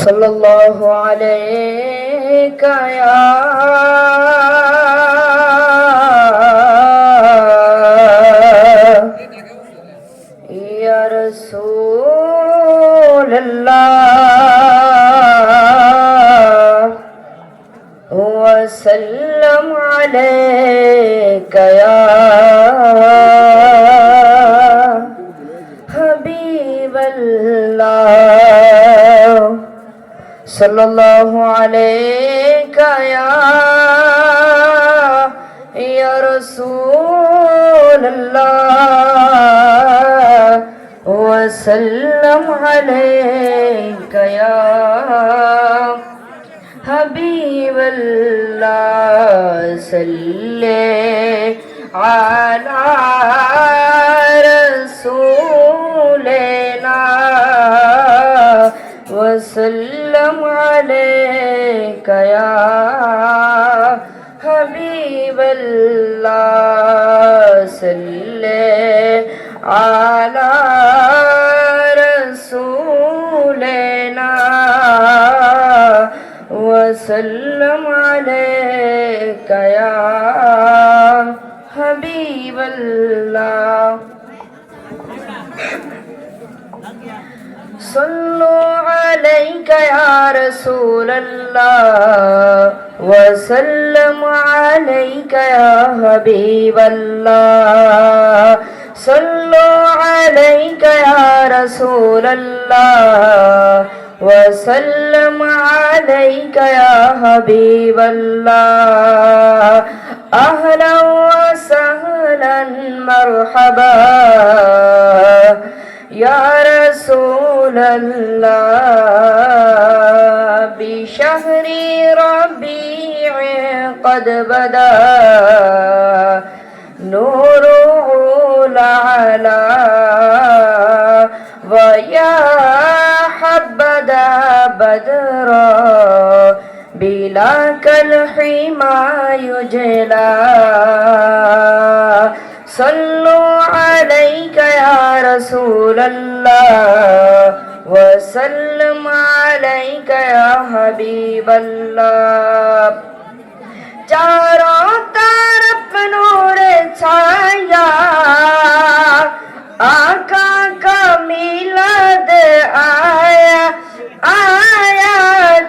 सल्लल्लाहु अलैका या रसूल अल्लाह वसल्लम अलैका या हबीब अल्लाह सल्लल्लाहु अलैका या रसूल अल्लाह वसल्लम अलैका या हबीब अल्लाह सल्ले अला रसूलिना वसल्लम अलैका या हबीब अल्लाह सल्ले अला रसूलिना वसल्लम अलैका या हबीब अल्लाह सल्लु अलैका या रसूल अल्लाह वसल्लम अलैका या हबीब अल्लाह सल्लु अलैका या रसूल अल्लाह वसल्लम अलैका या हबीब अल्लाह अहलन व सहलन मरहबा या रसूल अल्लाह बिशहरी रबीअ क़द बदा नूरुल अला व या हब्बदा बदरा बिला कल हिमा युजला सल्लु अलैका या रसूल अल्लाह वसल्लम अलैका या हबीब अल्लाह चारों तरफ नूर छाया आका का मिलाद आया आया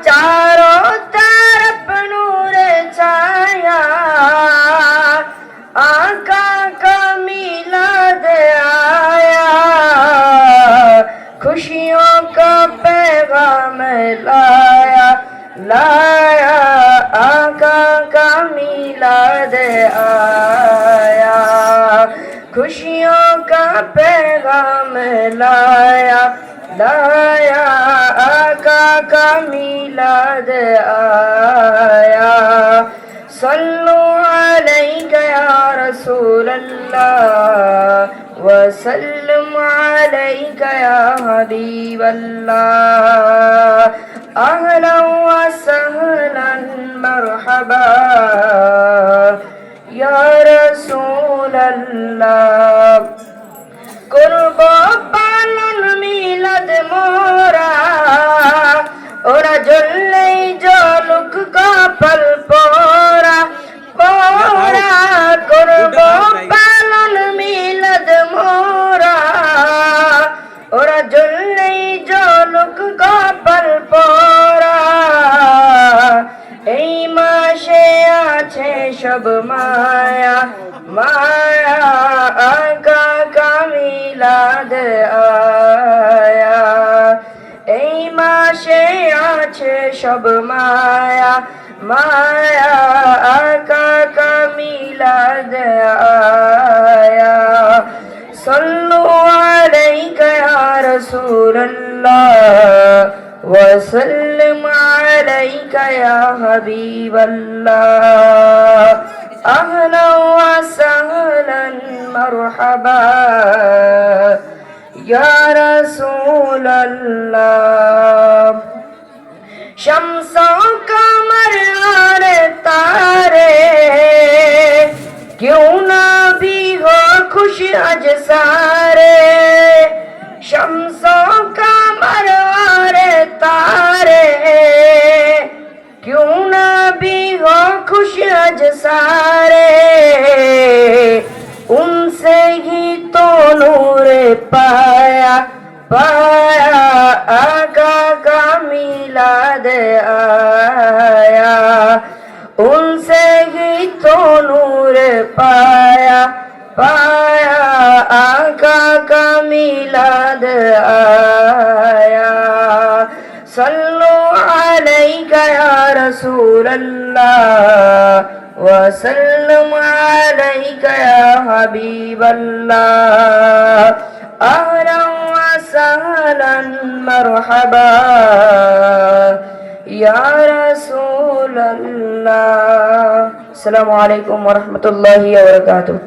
चारों तरफ नूर छाया आका का मिलाद आया खुशियों का पैगाम लाया लाया आका का मिलाद आया खुशियों का पैगाम लाया लाया आका का मिलाद आया सल्लु अलैका या रसूल अल्लाह वसल्लम अलैका या हबीब अल्लाह अहलन व सहलन मरहबा या रसूल अल्लाह कुर्बो पालन मिलाद मोरा ओरा जल्ले जलुक कपल पोरा पोरा कुर्बो पालन मिलाद मोरा ओरा जल्ले जलुक कपल पोरा এই মাসে আছে সব মায়া মায়া আকা কামিলাদ আয়া এই মাসে আছে সব মায়া মায়া আকা কামিলাদ আয়া সল্লু আলাইকা ইয়া রাসূলুল্লাহ وسلم عليك يا حبيب الله أهلا وسهلا مرحبا يا رسول الله शम्स कमर और तारे क्यों ना भी हो खुश आज सारे पाया आका का मिलाद आया, उनसे ही तो नूर पाया पाया आका का मिलाद आया। सल्लु अलैका या रसूल अल्लाह वसल्लम अलैका या हबीब अल्लाह, अहलन व सहलन मरहबा या रसूल अल्लाह। अस्सलामु अलैकुम व रहमतुल्लाहि व बरकातुहू।